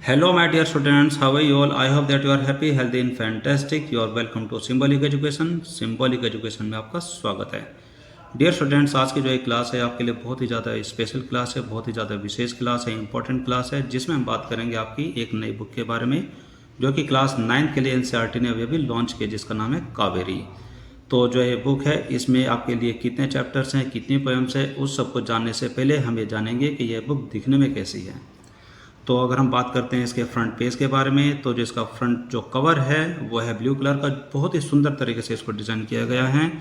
Hello, my dear students. How are you all? I hope that you are happy, healthy, and fantastic. You are welcome to Symbolic Education. Symbolic Education में आपका स्वागत है. Dear students, आज की जो एक class है आपके लिए बहुत ही ज़्यादा स्पेशल क्लास है, बहुत ही ज़्यादा विशेष क्लास है, इंपॉर्टेंट क्लास है, जिसमें हम बात करेंगे आपकी एक नई बुक के बारे में जो कि क्लास 9 के लिए एनसीईआरटी ने अभी लॉन्च की, जिसका नाम है कावेरी. तो जो ये बुक है इसमें आपके लिए कितने चैप्टर्स हैं, कितनी पोएम्स है, उस सब को जानने से पहले हम ये जानेंगे कि यह बुक दिखने में कैसी है. तो अगर हम बात करते हैं इसके फ्रंट पेज के बारे में, तो जो इसका फ्रंट जो कवर है वो है ब्लू कलर का. बहुत ही सुंदर तरीके से इसको डिज़ाइन किया गया है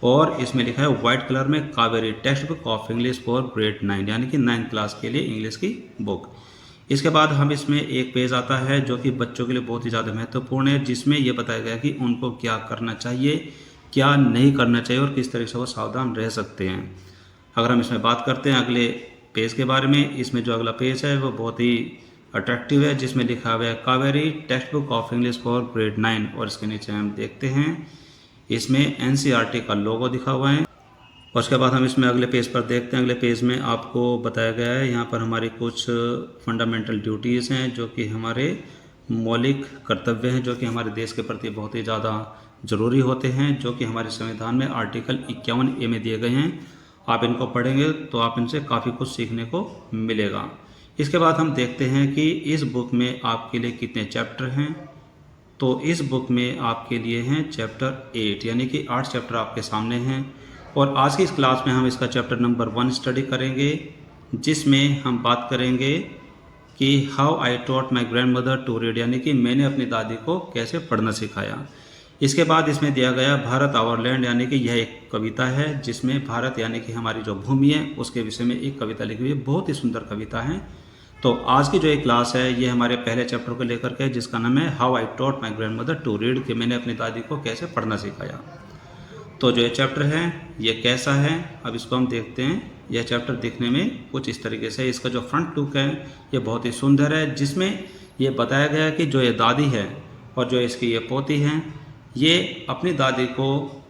और इसमें लिखा है वाइट कलर में Kaveri text book of English for grade 9, यानी कि 9th क्लास के लिए इंग्लिश की बुक. इसके बाद हम इसमें एक पेज आता है जो कि बच्चों के लिए बहुत ही ज़्यादा महत्वपूर्ण है, जिसमें यह बताया गया कि उनको क्या करना चाहिए, क्या नहीं करना चाहिए और किस तरीके से वो सावधान रह सकते हैं. अगर हम इसमें बात करते हैं अगले पेज के बारे में, इसमें जो अगला पेज है वो बहुत ही अट्रैक्टिव है, जिसमें लिखा हुआ है Kaveri text book of English for grade 9 और इसके नीचे हम देखते हैं इसमें एनसीईआरटी का लोगो दिखा हुआ है. और उसके बाद हम इसमें अगले पेज पर देखते हैं. अगले पेज में आपको बताया गया है यहाँ पर हमारी कुछ फंडामेंटल ड्यूटीज़ हैं जो कि हमारे मौलिक कर्तव्य हैं, जो कि हमारे देश के प्रति बहुत ही ज़्यादा ज़रूरी होते हैं, जो कि हमारे संविधान में आर्टिकल 51A में दिए गए हैं. आप इनको पढ़ेंगे तो आप इनसे काफ़ी कुछ सीखने को मिलेगा. इसके बाद हम देखते हैं कि इस बुक में आपके लिए कितने चैप्टर हैं. तो इस बुक में आपके लिए हैं चैप्टर 8, यानी कि 8 चैप्टर आपके सामने हैं. और आज की इस क्लास में हम इसका चैप्टर नंबर 1 स्टडी करेंगे, जिसमें हम बात करेंगे कि how I taught my grandmother to read, यानी कि मैंने अपनी दादी को कैसे पढ़ना सिखाया. इसके बाद इसमें दिया गया भारत आवर लैंड, यानी कि यह एक कविता है जिसमें भारत यानी कि हमारी जो भूमि है उसके विषय में एक कविता लिखी हुई है. बहुत ही सुंदर कविता है. तो आज की जो एक क्लास है ये हमारे पहले चैप्टर को लेकर के, जिसका नाम है how I taught my grandmother to read, कि मैंने अपनी दादी को कैसे पढ़ना सिखाया. तो जो ये चैप्टर है ये कैसा है, अब इसको हम देखते हैं. यह चैप्टर दिखने में कुछ इस तरीके से, इसका जो फ्रंट लुक है ये बहुत ही सुंदर है, जिसमें ये बताया गया है कि जो ये दादी है और जो इसकी ये पोती हैं, ये अपनी दादी को,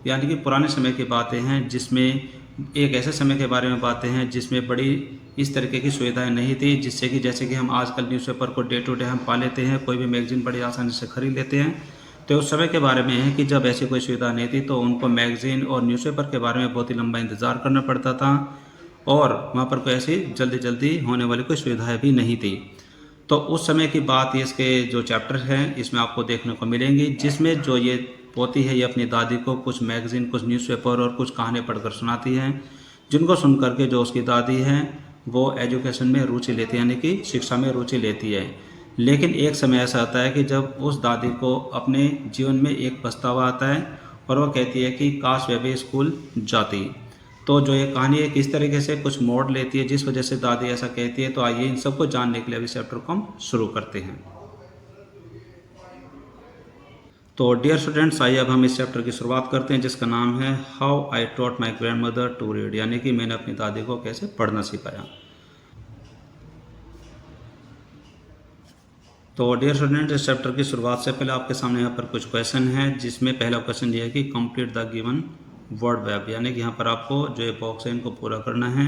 यानी कि पुराने समय की बातें हैं, जिसमें एक ऐसे समय के बारे में बातें हैं जिसमें बड़ी इस तरीके की सुविधाएं नहीं थी, जिससे कि जैसे कि हम आजकल न्यूज़पेपर को डे टू डे हम पा लेते हैं, कोई भी मैगज़ीन बड़ी आसानी से खरीद लेते हैं. तो उस समय के बारे में है कि जब ऐसी कोई सुविधा नहीं थी तो उनको मैगज़ीन और न्यूज़पेपर के बारे में बहुत ही लंबा इंतज़ार करना पड़ता था और वहाँ पर कोई ऐसी जल्दी जल्दी होने वाली कोई सुविधाएँ भी नहीं थी. तो उस समय की बात इसके जो चैप्टर हैं इसमें आपको देखने को मिलेंगी, जिसमें जो ये पोती है ये अपनी दादी को कुछ मैगज़ीन, कुछ न्यूज़पेपर और कुछ कहानी पढ़कर सुनाती है, जिनको सुन करके जो उसकी दादी है वो एजुकेशन में रुचि लेती है, यानी कि शिक्षा में रुचि लेती है. लेकिन एक समय ऐसा आता है कि जब उस दादी को अपने जीवन में एक पछतावा आता है और वो कहती है कि काश वह भी स्कूल जाती. तो जो ये कहानी है किस तरीके से कुछ मोड़ लेती है जिस वजह से दादी ऐसा कहती है, तो आइए इन सबको जानने के लिए अभी चैप्टर को हम शुरू करते हैं. तो डियर स्टूडेंट्स, आइए अब हम इस चैप्टर की शुरुआत करते हैं, जिसका नाम है how I taught my grandmother to read, यानी कि मैंने अपनी दादी को कैसे पढ़ना सिखाया. तो डियर स्टूडेंट्स, इस चैप्टर की शुरुआत से पहले आपके सामने यहाँ पर कुछ क्वेश्चन है, जिसमें पहला क्वेश्चन ये है कि complete the given word web, यानी कि यहाँ पर आपको जो ये बॉक्स है इनको पूरा करना है.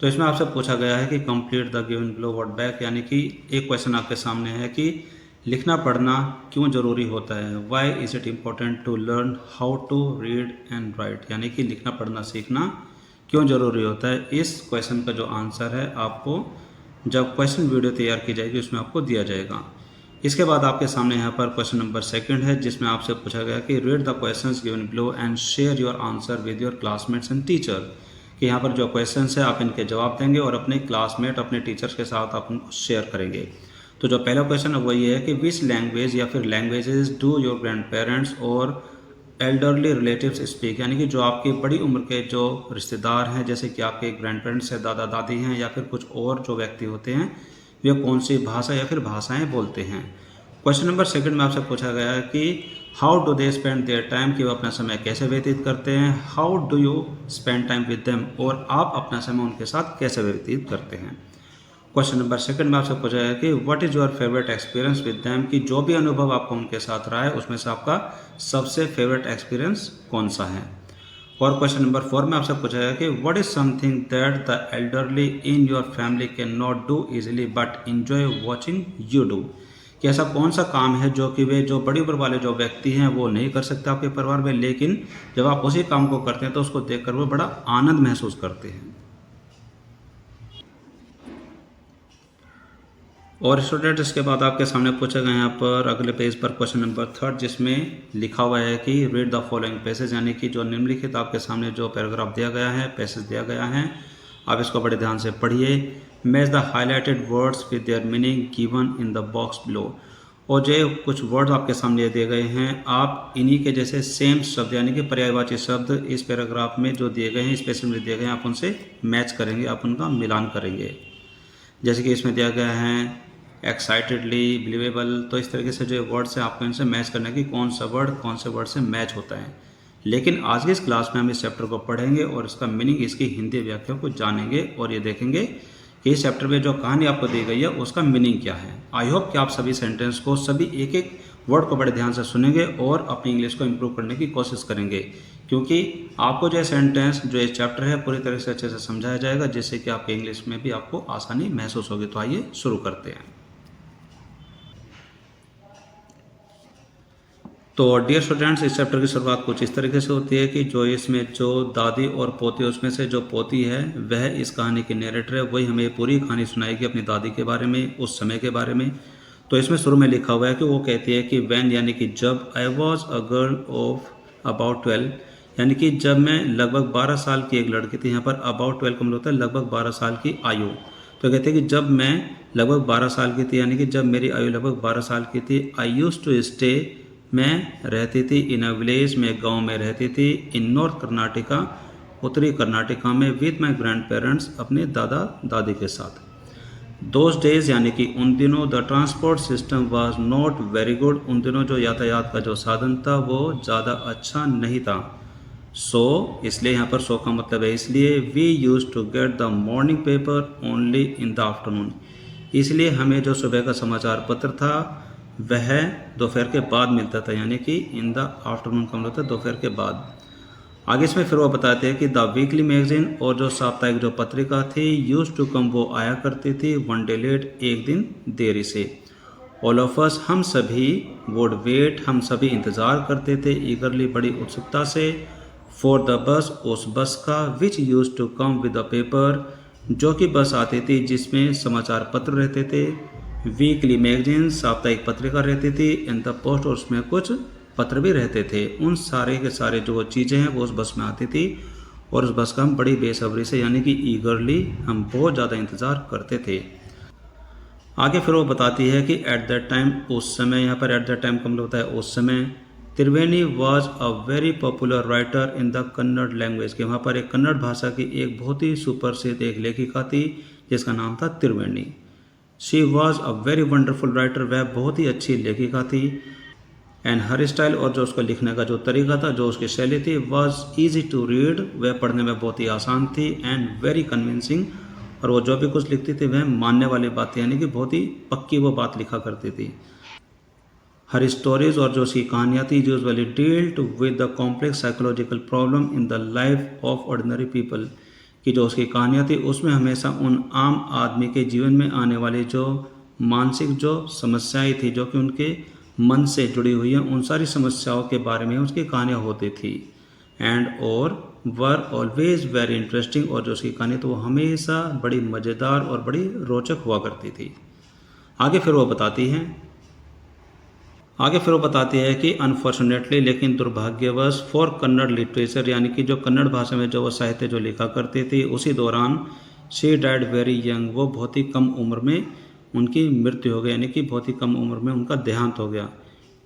तो इसमें आपसे पूछा गया है कि complete the given below word back, यानी कि एक क्वेश्चन आपके सामने है कि लिखना पढ़ना क्यों ज़रूरी होता है. Why is it important to learn how to read and write, यानी कि लिखना पढ़ना सीखना क्यों ज़रूरी होता है. इस क्वेश्चन का जो आंसर है आपको जब क्वेश्चन वीडियो तैयार की जाएगी उसमें आपको दिया जाएगा. इसके बाद आपके सामने यहाँ पर क्वेश्चन नंबर 2 है, जिसमें आपसे पूछा गया कि read the questions given below and share your answer with your classmates and teacher, कि यहाँ पर जो क्वेश्चंस है आप इनके जवाब देंगे और अपने क्लासमेट, अपने टीचर्स के साथ आप उनको शेयर करेंगे. तो जो पहला क्वेश्चन है वो ये है कि विच लैंग्वेज या फिर languages do your grand parents और एल्डरली रिलेटिव्स स्पीक, यानी कि जो आपकी बड़ी उम्र के जो रिश्तेदार हैं, जैसे कि आपके ग्रैंड पेरेंट्स हैं, दादा दादी हैं, या फिर कुछ और जो व्यक्ति होते हैं, वे कौन सी भाषा या फिर भाषाएं बोलते हैं. क्वेश्चन नंबर 2 में आपसे पूछा गया है कि how do they spend their time, कि वो अपना समय कैसे व्यतीत करते हैं. How do you spend time with them, और आप अपना समय उनके साथ कैसे व्यतीत करते हैं. क्वेश्चन नंबर 2 में आपसे पूछा गया कि what is your favourite experience with them, कि जो भी अनुभव आपको उनके साथ रहा है उसमें से आपका सबसे फेवरेट एक्सपीरियंस कौन सा है. और क्वेश्चन नंबर 4 में आपसे पूछा गया कि what is something that the elderly in your family can not do easily but enjoy watching you do, कि ऐसा कौन सा काम है जो कि वे जो बड़ी उम्र वाले जो व्यक्ति हैं वो नहीं कर सकते आपके परिवार में, लेकिन जब आप उसी काम को करते हैं तो उसको देखकर वो बड़ा आनंद महसूस करते हैं। और स्टूडेंट इसके बाद आपके सामने पूछे गए यहाँ पर अगले पेज पर क्वेश्चन नंबर 3 जिसमें लिखा हुआ है कि रीड द फॉलोइंग पैसेज, यानी कि जो निम्नलिखित आपके सामने जो पैराग्राफ दिया गया है, पैसेज दिया गया है, आप इसको बड़े ध्यान से पढ़िए। Match the highlighted words with their meaning given in the box below. और जो कुछ वर्ड्स आपके सामने दिए गए हैं, आप इन्हीं के जैसे सेम शब्द यानी कि पर्यायवाची शब्द इस पैराग्राफ में जो दिए गए हैं, इस पैसेज में दिए गए हैं, आप उनसे मैच करेंगे, आप उनका मिलान करेंगे। जैसे कि इसमें दिया गया है एक्साइटेडली, बिलीवेबल, तो इस तरीके से जो वर्ड्स हैं आपको इनसे मैच करना कि कौन सा वर्ड कौन से वर्ड से मैच होता है। लेकिन आज की इस क्लास में हम इस चैप्टर को पढ़ेंगे और इसका मीनिंग, इसकी हिंदी व्याख्या को जानेंगे और ये देखेंगे कि इस चैप्टर में जो कहानी आपको दी गई है उसका मीनिंग क्या है। आई होप कि आप सभी सेंटेंस को, सभी एक एक वर्ड को बड़े ध्यान से सुनेंगे और अपनी इंग्लिश को इम्प्रूव करने की कोशिश करेंगे, क्योंकि आपको जो सेंटेंस जो ये चैप्टर है पूरी तरह से अच्छे से समझाया जाएगा, जिससे कि आपके इंग्लिश में भी आपको आसानी महसूस होगी। तो आइए शुरू करते हैं। तो डियर स्टूडेंट्स, इस चैप्टर की शुरुआत कुछ इस तरीके से होती है कि जो इसमें जो दादी और पोती, उसमें से जो पोती है वह इस कहानी की नरेटर है, वही हमें पूरी कहानी सुनाएगी अपनी दादी के बारे में, उस समय के बारे में। तो इसमें शुरू में लिखा हुआ है कि वो कहती है कि व्हेन यानी कि जब, I was a girl of about 12, यानी कि जब मैं लगभग 12 साल की एक लड़की थी। यहाँ पर अबाउट 12 का मतलब होता है लगभग 12 साल की आयु। तो कहते हैं कि जब मैं लगभग 12 साल की थी, यानी कि जब मेरी आयु लगभग 12 साल की थी, आई यूज्ड टू स्टे, मैं रहती थी, इन अ विलेज, में गांव में रहती थी, इन नॉर्थ कर्नाटका, उत्तरी कर्नाटका में, विद माई ग्रैंड पेरेंट्स, अपने दादा दादी के साथ। दोज डेज यानी कि उन दिनों, the transport system was not very good, उन दिनों जो यातायात का जो साधन था वो ज़्यादा अच्छा नहीं था। सो इसलिए यहाँ पर सो का मतलब है इसलिए, we use to get the morning paper only in the afternoon, इसलिए हमें जो सुबह का समाचार पत्र था वह दोपहर के बाद मिलता था, यानी कि इन द आफ्टरनून का मतलब था दोपहर के बाद। आगे इसमें फिर वो बताते हैं कि द वीकली मैगजीन, और जो साप्ताहिक जो पत्रिका थी, यूज टू कम, वो आया करती थी, वन डे लेट, एक दिन देरी से। ऑल ऑफ अस, हम सभी, वुड वेट, हम सभी इंतज़ार करते थे, ईगरली, बड़ी उत्सुकता से, फॉर द बस, उस बस का, which use to come with the paper, जो कि बस आती थी जिसमें समाचार पत्र रहते थे, वीकली मैगजीन, साप्ताहिक पत्रिका रहती थी, इन द पोस्ट, और उसमें कुछ पत्र भी रहते थे। उन सारे के सारे जो चीज़ें हैं वो उस बस में आती थी और उस बस का हम बड़ी बेसब्री से यानी कि ईगरली हम बहुत ज़्यादा इंतज़ार करते थे। आगे फिर वो बताती है कि एट दैट टाइम, उस समय, यहाँ पर एट दैट टाइम का मतलब होता है उस समय, Triveni was a very popular writer in the Kannada language, के वहाँ पर एक कन्नड़ भाषा की एक बहुत ही सुप्रसिद्ध एक लेखिका थी जिसका नाम था Triveni. She was a very wonderful writer, वह बहुत ही अच्छी लेखिका थी। एंड हर स्टाइल, और जो उसको लिखने का जो तरीका था, जो उसकी शैली थी, वॉज ईजी टू रीड, वह पढ़ने में बहुत ही आसान थी, एंड वेरी कन्विंसिंग, और वो जो भी कुछ लिखती थी वह मानने वाली बात थी, यानी कि बहुत ही पक्की वो बात लिखा करती थी। हर स्टोरीज, और जो उसकी कहानियाँ थी, usually dealt with the complex psychological problem in the life of ordinary people, कि जो उसकी कहानियाँ थी उसमें हमेशा उन आम आदमी के जीवन में आने वाली जो मानसिक जो समस्याएं थी, जो कि उनके मन से जुड़ी हुई हैं, उन सारी समस्याओं के बारे में उसकी कहानियाँ होती थी। एंड और वर ऑलवेज वेरी इंटरेस्टिंग, और जो उसकी कहानी तो वो हमेशा बड़ी मज़ेदार और बड़ी रोचक हुआ करती थी। आगे फिर वो बताती है कि अनफॉर्चुनेटली, लेकिन दुर्भाग्यवश, फॉर कन्नड़ लिटरेचर, यानी कि जो कन्नड़ भाषा में जो वो साहित्य जो लिखा करती थी, उसी दौरान शी डाइड वेरी यंग, वो बहुत ही कम उम्र में उनकी मृत्यु हो गई, यानी कि बहुत ही कम उम्र में उनका देहांत हो गया।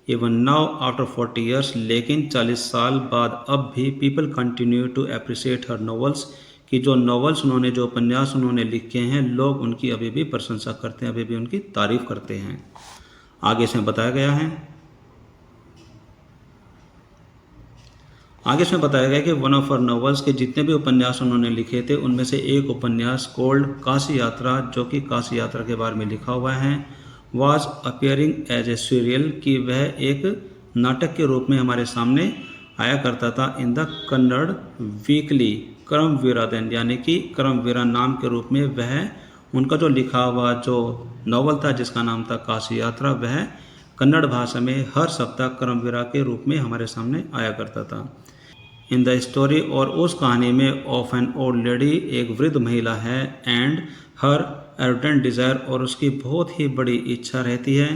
इवन नाउ आफ्टर 40 ईयर्स, लेकिन 40 साल बाद अब भी, people continue to appreciate her novels, कि जो नॉवेल्स उन्होंने, जो उपन्यास उन्होंने लिखे हैं, लोग उनकी अभी भी प्रशंसा करते हैं, अभी भी उनकी तारीफ करते हैं। आगे इसमें बताया गया कि वन ऑफ हर नॉवेल्स, के जितने भी उपन्यास उन्होंने लिखे थे उनमें से एक उपन्यास कोल्ड, काशी यात्रा, जो कि काशी यात्रा के बारे में लिखा हुआ है, was appearing as a serial, कि वह एक नाटक के रूप में हमारे सामने आया करता था इन द कन्नड़ वीकली करमवीरादेन, यानी कि करमवीरा नाम के रूप में वह उनका जो लिखा हुआ जो नॉवल था जिसका नाम था काशी यात्रा, वह कन्नड़ भाषा में हर सप्ताह करमवीरा के रूप में हमारे सामने आया करता था। इन द स्टोरी, और उस कहानी में, ऑफ एन ओल्ड लेडी, एक वृद्ध महिला है, एंड हर अर्डेंट डिज़ायर, और उसकी बहुत ही बड़ी इच्छा रहती है,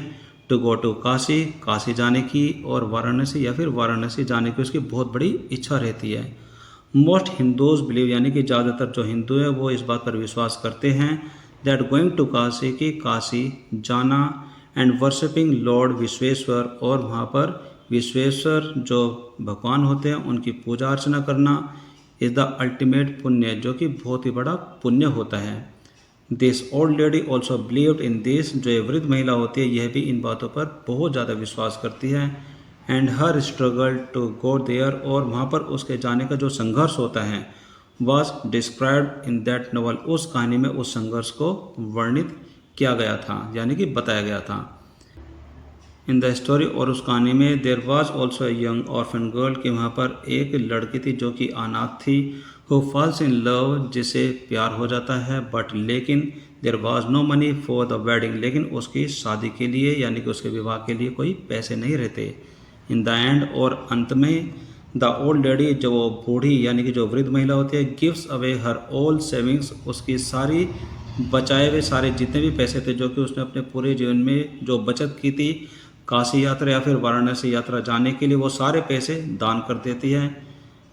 to go to Kashi, Kashi जाने की, और वाराणसी या फिर वाराणसी जाने की उसकी बहुत बड़ी इच्छा रहती है। मोस्ट हिंदूज बिलीव, यानी कि ज़्यादातर जो हिंदू है वो इस बात पर विश्वास करते हैं, दैट गोइंग टू काशी, की काशी जाना, एंड वर्शिपिंग लॉर्ड विश्वेश्वर, और वहाँ पर विश्वेश्वर जो भगवान होते हैं उनकी पूजा अर्चना करना, इज़ द अल्टीमेट पुण्य, जो कि बहुत ही बड़ा पुण्य होता है। This old lady also believed in this, जो वृद्ध महिला होती है यह भी इन बातों पर बहुत ज़्यादा विश्वास करती है। And her struggle to go there, और वहाँ पर उसके जाने का जो संघर्ष होता है, was described in that novel, उस कहानी में उस संघर्ष को वर्णित किया गया था, यानी कि बताया गया था। इन द स्टोरी, और उस कहानी में, there was also young orphan girl, कि वहाँ पर एक लड़की थी जो कि अनाथ थी, हु फॉल्स इन लव, जिसे प्यार हो जाता है, बट लेकिन there was no money for the wedding, लेकिन उसकी शादी के लिए यानी कि उसके विवाह के लिए कोई पैसे नहीं रहते। इन द एंड, और अंत में, द ओल्ड लेडी, जो वो बूढ़ी यानी कि जो वृद्ध महिला होती है, गिव्स अवे हर ऑल सेविंग्स, उसकी सारी बचाए हुए सारे जितने भी पैसे थे जो कि उसने अपने पूरे जीवन में जो बचत की थी काशी यात्रा या फिर वाराणसी यात्रा जाने के लिए, वो सारे पैसे दान कर देती है।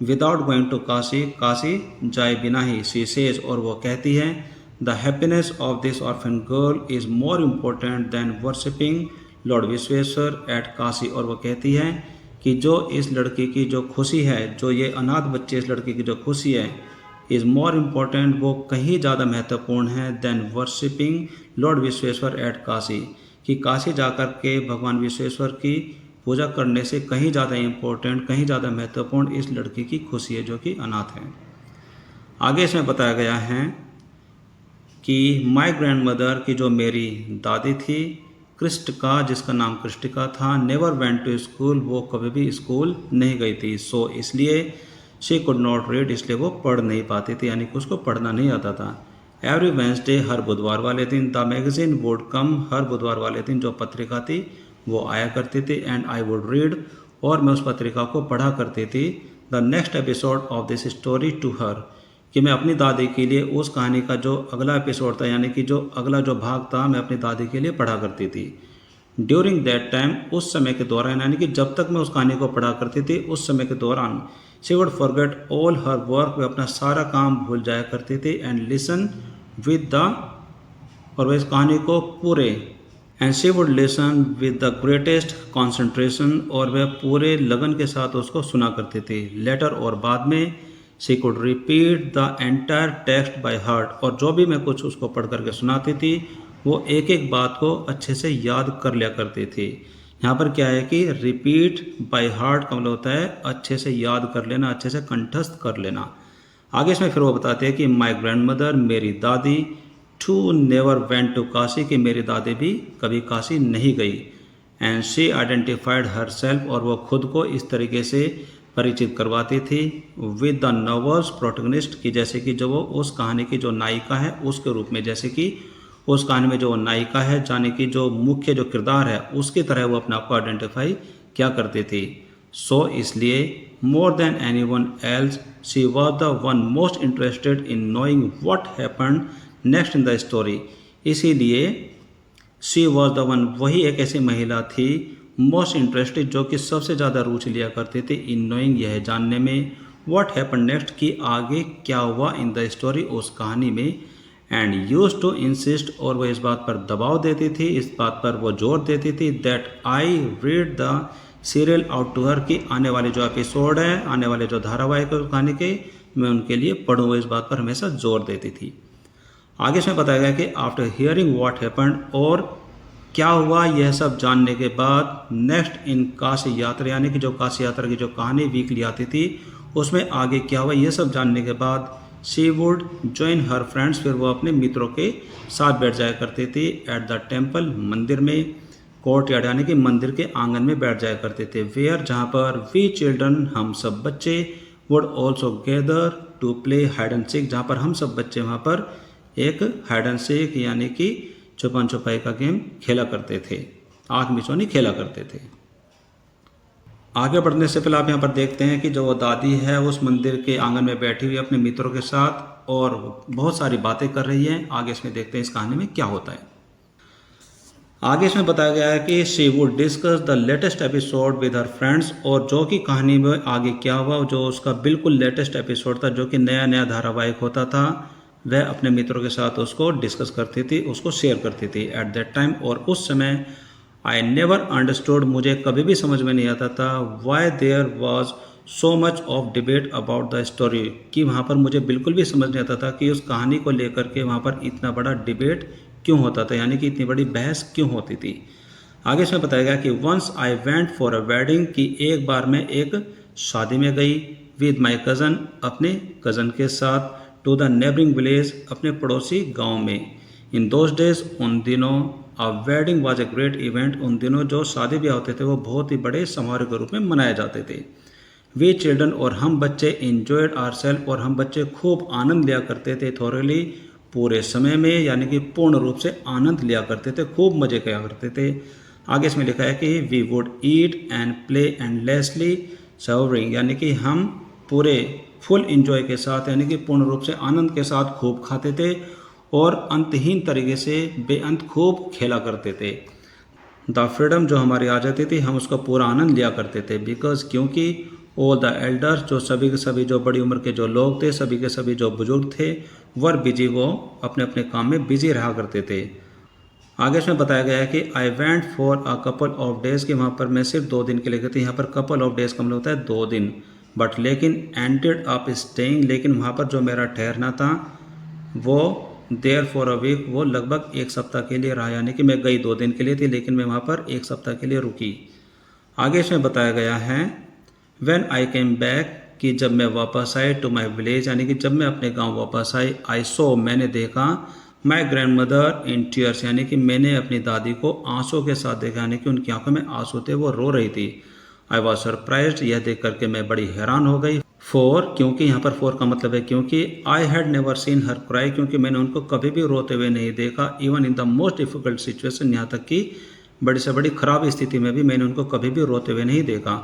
Without going to Kashi, Kashi जाए बिना ही, शी सेज, और वो कहती है, the happiness of this orphan girl is more important than worshipping Lord Vishweshwar at Kashi, और वो कहती है कि जो इस लड़की की जो खुशी है, जो ये अनाथ बच्चे इस लड़की की जो खुशी है, इज़ मोर इम्पोर्टेंट, वो कहीं ज़्यादा महत्वपूर्ण है, than worshipping Lord Vishweshwar at Kashi, कि काशी जाकर के भगवान विश्वेश्वर की पूजा करने से कहीं ज़्यादा इम्पोर्टेंट, कहीं ज़्यादा महत्वपूर्ण इस लड़की की खुशी है जो कि अनाथ है। आगे इसमें बताया गया है कि माई ग्रैंड मदर, की जो मेरी दादी थी, कृष्टिका, जिसका नाम कृष्टिका था, नेवर वेंट टू स्कूल, वो कभी भी स्कूल नहीं गई थी, सो इसलिए शी कुड नॉट रीड, इसलिए वो पढ़ नहीं पाती थी, यानी कि उसको पढ़ना नहीं आता था। एवरी वेंसडे, हर बुधवार वाले दिन, द मैगजीन वुड कम, हर बुधवार वाले दिन जो पत्रिका थी वो आया करती थी, एंड आई वुड रीड, और मैं उस पत्रिका को पढ़ा करती थी, the next episode of this story to her, कि मैं अपनी दादी के लिए उस कहानी का जो अगला एपिसोड था यानी कि जो अगला जो भाग था मैं अपनी दादी के लिए पढ़ा करती थी। ड्यूरिंग दैट टाइम, उस समय के दौरान, यानी कि जब तक मैं उस कहानी को पढ़ा करती थी उस समय के दौरान, she would forget all her work, वे अपना सारा काम भूल जाया करती थी, एंड लिसन विद द, और वह इस कहानी को पूरे, and she would listen with the greatest concentration, और वह पूरे लगन के साथ उसको सुना करती थी। लेटर, और बाद में, she could repeat the entire text by heart, और जो भी मैं कुछ उसको पढ़ करके सुनाती थी वो एक एक बात को अच्छे से याद कर लिया करती थी। यहाँ पर क्या है कि रिपीट बाय हार्ट का मतलब होता है अच्छे से याद कर लेना, अच्छे से कंठस्थ कर लेना। आगे इसमें फिर वो बताते हैं कि माई ग्रैंड मदर, मेरी दादी, to never went to Kashi, कि मेरी दादी भी कभी काशी नहीं गई, and she identified herself, और वो खुद को इस तरीके से परिचित करवाती थी, विद द नॉवेल्स प्रोटैगनिस्ट, की जैसे कि जो वो उस कहानी की जो नायिका है उसके रूप में, जैसे कि उस कहानी में जो नायिका है यानी कि जो मुख्य जो किरदार है उसकी तरह वो अपने आप को आइडेंटिफाई क्या करती थी। सो इसलिए more than any one else she was the one most interested in knowing what happened next in the story, इसीलिए शी वॉज द वन, वही एक ऐसी महिला थी मोस्ट इंटरेस्टेड, जो कि सबसे ज़्यादा रुचि लिया करते थे इन नोइंग, यह जानने में, व्हाट हैपन नेक्स्ट, कि आगे क्या हुआ इन द स्टोरी, उस कहानी में, एंड यूज टू इंसिस्ट, और वह इस बात पर दबाव देती थी, इस बात पर वो जोर देती थी, that I read the serial out to her, कि आने वाले जो एपिसोड है, आने वाले जो धारावाहिक है कहानी के, मैं उनके लिए पढ़ूँ, वो इस बात पर हमेशा जोर देती थी। आगे इसमें बताया गया कि आफ्टर हियरिंग व्हाट हैपेंड, और क्या हुआ यह सब जानने के बाद, नेक्स्ट इन काशी यात्रा, यानी कि जो काशी यात्रा की जो कहानी वीकली आती थी उसमें आगे क्या हुआ यह सब जानने के बाद, she would join her friends, फिर वो अपने मित्रों के साथ बैठ जाया करती थी, एट द टेम्पल, मंदिर में, कोर्टयार्ड यानी कि मंदिर के आंगन में बैठ जाया करते थे। वेयर जहाँ पर वी चिल्ड्रन हम सब बच्चे would also gather to play hide and seek, जहाँ पर हम सब बच्चे वहाँ पर एक हाइड एंड सीक यानी कि छुपन छुपाई का गेम खेला करते थे, आँख मिचौनी खेला करते थे। आगे बढ़ने से पहले आप यहाँ पर देखते हैं कि जो वो दादी है उस मंदिर के आंगन में बैठी हुई अपने मित्रों के साथ और बहुत सारी बातें कर रही है। आगे इसमें देखते हैं इस कहानी में क्या होता है। आगे इसमें बताया गया है कि she would discuss the latest episode with her friends, और जो कि कहानी में आगे क्या हुआ, जो उसका बिल्कुल लेटेस्ट एपिसोड था, जो कि नया नया धारावाहिक होता था, वह अपने मित्रों के साथ उसको डिस्कस करती थी, उसको शेयर करती थी एट दैट टाइम। और उस समय आई नेवर अंडरस्टूड, मुझे कभी भी समझ में नहीं आता था, why there was so much of debate about the story, कि वहाँ पर मुझे बिल्कुल भी समझ नहीं आता था कि उस कहानी को लेकर के वहाँ पर इतना बड़ा डिबेट क्यों होता था, यानी कि इतनी बड़ी बहस क्यों होती थी। आगे इसमें बताया गया कि once I went for a wedding, कि एक बार मैं एक शादी में गई, विद माई कज़न, अपने कज़न के साथ, टू द नेबरिंग विलेज, अपने पड़ोसी गांव में। इन दोज डेज, उन दिनों, a wedding was a great event, उन दिनों जो शादी ब्याह होते थे वो बहुत ही बड़े समारोह के रूप में मनाए जाते थे। वी चिल्ड्रन, और हम बच्चे, इंजॉयड आवर सेल्फ, और हम बच्चे खूब आनंद लिया करते थे, थॉरली, पूरे समय में, यानी कि पूर्ण रूप से आनंद लिया करते थे, खूब मजे किया करते थे। आगे इसमें लिखा है कि we would eat and play endlessly savouring, यानी कि हम पूरे फुल इंजॉय के साथ, यानी कि पूर्ण रूप से आनंद के साथ खूब खाते थे और अंतहीन तरीके से बेअंत खूब खेला करते थे। द फ्रीडम, जो हमारी आज़ादी थी, हम उसका पूरा आनंद लिया करते थे, बिकॉज, क्योंकि ऑल द एल्डर्स, जो सभी के सभी जो बड़ी उम्र के जो लोग थे, सभी के सभी जो बुजुर्ग थे, वर बिजी, वो अपने अपने काम में बिजी रहा करते थे। आगे इसमें बताया गया है कि आई went for a couple of days, कि वहाँ पर मैं सिर्फ 2 दिन के लिए गई थी। यहाँ पर कपल ऑफ डेज का मतलब होता है 2 दिन, बट लेकिन एंडेड अप स्टेइंग, लेकिन वहाँ पर जो मेरा ठहरना था वो देयर फॉर अ वीक, वो लगभग 1 सप्ताह के लिए रहा, यानी कि मैं गई 2 दिन के लिए थी लेकिन मैं वहाँ पर 1 सप्ताह के लिए रुकी। आगे इसमें बताया गया है व्हेन आई केम बैक, कि जब मैं वापस आई, टू माई विलेज, यानी कि जब मैं अपने गांव वापस आई, आई सो, मैंने देखा, my grand mother in tears, यानी कि मैंने अपनी दादी को आंसू के साथ देखा, यानी कि उनकी आंखों में आंसू थे, वो रो रही थी। आई वॉज सरप्राइज्ड, यह देख करके मैं बड़ी हैरान हो गई। फॉर, क्योंकि यहाँ पर फॉर का मतलब है क्योंकि, I had never seen her cry, क्योंकि मैंने उनको कभी भी रोते हुए नहीं देखा, even in the most difficult situation, यहाँ तक कि बड़ी से बड़ी खराब स्थिति में भी मैंने उनको कभी भी रोते हुए नहीं देखा।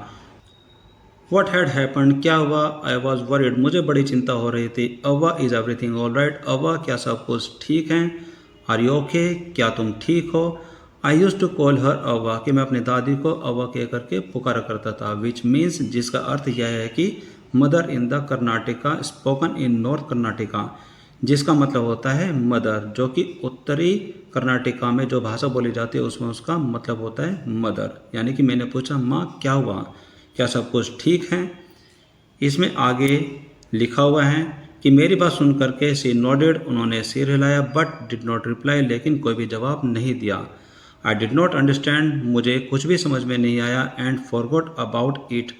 वट हैड हैपन्ड, क्या हुआ, आई वॉज वरीड, मुझे बड़ी चिंता हो रही थी। अव्वा, इज एवरीथिंग ऑल राइट, अव्वा, क्या सब कुछ ठीक है। आर यू ओके, क्या तुम ठीक हो। आई यूज टू कॉल हर अव्वा, कि मैं अपनी दादी को अव्वा कह करके पुकारा करता था, विच मीन्स, जिसका अर्थ यह है कि mother in the Karnataka, spoken in north Karnataka, जिसका मतलब होता है मदर, जो कि उत्तरी कर्नाटका में जो भाषा बोली जाती है उसमें उसका मतलब होता है मदर। यानी कि मैंने पूछा, माँ क्या हुआ, क्या सब कुछ ठीक है। इसमें आगे लिखा हुआ है कि मेरी बात सुन करके सी नोडेड, उन्होंने सिर हिलाया, बट डिड नॉट रिप्लाई, लेकिन कोई भी जवाब नहीं दिया। आई डिड नॉट अंडरस्टैंड, मुझे कुछ भी समझ में नहीं आया, एंड फॉरगॉट अबाउट इट,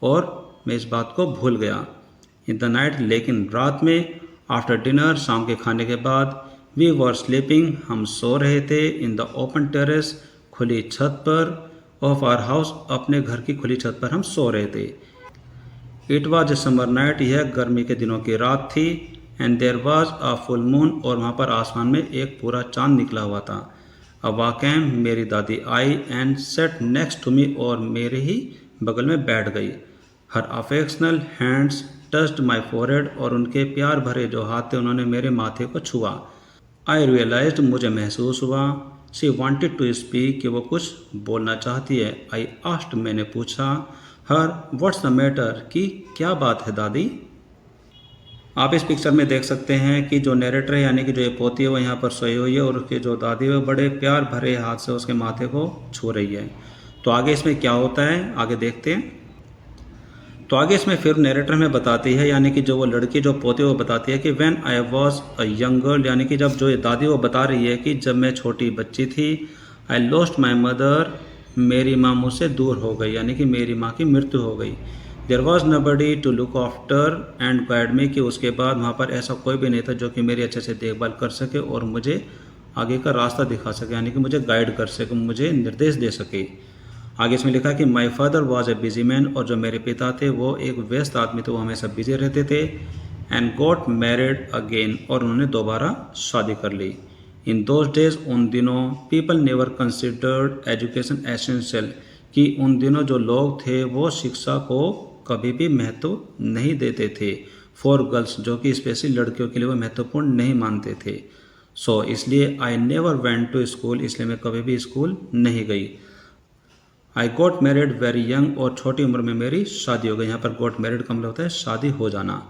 और मैं इस बात को भूल गया। इन द नाइट, लेकिन रात में, आफ्टर डिनर, शाम के खाने के बाद, वी वर स्लीपिंग, हम सो रहे थे, इन द ओपन टेरेस, खुली छत पर, ऑफ आवर हाउस, अपने घर की खुली छत पर हम सो रहे थे। It was a summer night, यह गर्मी के दिनों की रात थी, and there was a full moon, और वहाँ पर आसमान में एक पूरा चांद निकला हुआ था। अव्वा कैम, मेरी दादी आई, and sat next to me, और मेरे ही बगल में बैठ गई। Her affectional hands touched my forehead, और उनके प्यार भरे जो हाथ थे उन्होंने मेरे माथे को छुआ। आई रियलाइज्ड, मुझे महसूस हुआ, शी वॉन्टेड टू स्पीक, कि वो कुछ बोलना चाहती है। आई आस्क्ड, मैंने पूछा, हर व्हाट्स द मैटर, कि क्या बात है दादी। आप इस पिक्चर में देख सकते हैं कि जो नैरेटर है, यानी कि जो ये पोती है, वो यहाँ पर सोई हुई है और उसकी जो दादी है वो बड़े प्यार भरे हाथ से उसके माथे को छू रही है। तो आगे इसमें क्या होता है, आगे देखते हैं। तो आगे इसमें फिर नैरेटर में बताती है, यानी कि जो वो लड़की जो पोती है वो बताती है कि when I was a young girl, यानी कि जब जो ये दादी वो बता रही है कि जब मैं छोटी बच्ची थी, आई लॉस्ट माई मदर, मेरी माँ मुझसे दूर हो गई, यानी कि मेरी माँ की मृत्यु हो गई। There was nobody to look after and guide me, कि उसके बाद वहाँ पर ऐसा कोई भी नहीं था जो कि मेरी अच्छे से देखभाल कर सके और मुझे आगे का रास्ता दिखा सके, यानी कि मुझे गाइड कर सके, मुझे निर्देश दे सके। आगे इसमें लिखा कि my father was a busy man, और जो मेरे पिता थे वो एक व्यस्त आदमी थे, वो हमेशा बिजी रहते थे। एंड गॉट मैरिड अगेन, और उन्होंने दोबारा शादी कर ली। इन दोज डेज, उन दिनों, people never considered education essential, कि उन दिनों जो लोग थे वो शिक्षा को कभी भी महत्व नहीं देते थे। फॉर गर्ल्स, जो कि स्पेशली लड़कियों के लिए वो महत्वपूर्ण नहीं मानते थे। सो इसलिए I never went to school, इसलिए मैं कभी भी स्कूल नहीं गई। I got married very young, और छोटी उम्र में मेरी शादी हो गई। यहाँ पर गॉट मैरिड का मतलब होता है शादी हो जाना।